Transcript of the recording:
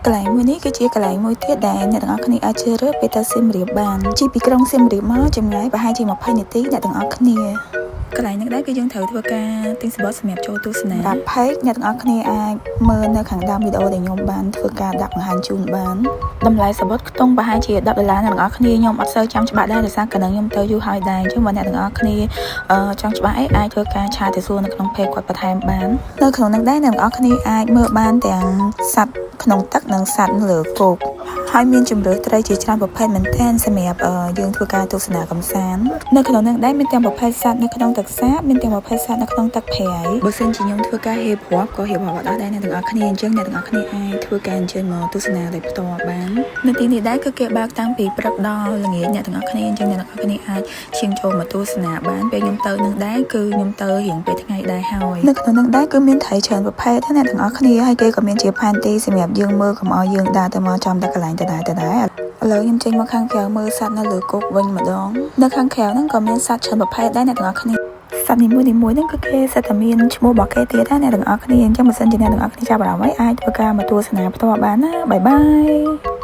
កន្លែងមួយនេះគឺជាកន្លែងមួយទៀតដែលអ្នកទាំងអស់គ្នាអាចជ្រើសរើសពេលទៅសៀមរាបបានជីពីក្រុងសៀមរាបមកចម្ងាយប្រហែលជា20នាទីអ្នកទាំងអស់គ្នាកន្លែងនេះដែរគឺយើងត្រូវធ្វើការទិញសំបុត្រសម្រាប់ចូលទស្សនាបាទផេកអ្នកទាំងអស់គ្នាអាចមើលនៅខាងដើមវីដេអូដែលខ្ញុំបានធ្វើការដាក់បង្ហាញជូនបានតម្លៃសំបុត្រខ្ទង់ប្រហែលជា$10អ្នកទាំងអស់គ្នាខ្ញុំអត់សូវចាំច្បាស់ដែរដោយសារកាលហ្នឹងខ្ញុំទៅយូរហើយដែរអញ្ចឹងបើអ្នកទាំងអស់គ្នាចង់ច្បាស់អីអាចធ្វើការឆាតទៅសួរនៅក្នុងเพจគាត់បន្ថែមបាននៅក្នុងហ្នឹងដែរអ្នកទាំងអស់គ្នាអាចមើលបានទាំងសត្វក្នុងទឹកនិងសត្វលើគោកហើយមានជំរឿត្រីជាច្រើនប្រភេទមែនទែនសម្រាប់យើងធ្វើការទស្សនាកម្សាន្តនៅក្នុងហ្នឹងដែរមានទាំងប្រភេទសត្វនៅក្នុងទឹកសាបមានទាំងប្រភេទសត្វនៅក្នុងទឹកប្រៃបើសិនជាខ្ញុំធ្វើការហេបរាប់ក៏ហេបរាប់អត់ដែរអ្នកទាំងអស់គ្នាអញ្ចឹងអ្នកទាំងអស់គ្នាអាចធ្វើការអញ្ជើញមកទស្សនាដោយផ្ទាល់បាននៅទីនេះដែរគឺគេបើកតាំងពីព្រឹកដល់ល្ងាចអ្នកទាំងអស់គ្នាអញ្ចឹងអ្នកទាំងអស់គ្នាអាចឈានចូលមកទស្សនាបានពេលខ្ញុំទៅនឹងដែរគឺខ្ញុំទៅរៀងពេលថ្ងៃដែរហើយនៅក្នុងហ្នឹងដែរគឺមានត្រីច្រើនប្រភេទអ្នកទាំងអស់គ្នាហើយគេក៏មានជាផែនទីសម្រាប់យើងមើលកុំឲ្យយើងដើរទៅមកចំតែកន្លែងដដែលឥឡូវខ្ញុំចេញមកខាងក្រៅមើលសត្វនៅលើគោកវិញម្ដងនៅខាងក្រៅហ្នឹងក៏មានសត្វច្រើនប្រភេទដែរអ្នកទាំងអស់គ្នាសត្វនីមួយៗហ្នឹងគឺគេសិតតែមានឈ្មោះរបស់គេទៀតណាអ្នកទាំងអស់គ្នាអញ្ចឹងបើសិនជាអ្នកទាំងអស់គ្នាចាប់អារម្មណ៍អីអាចធ្វើការមកទស្សនាផ្ទាល់បានណាបាយបាយ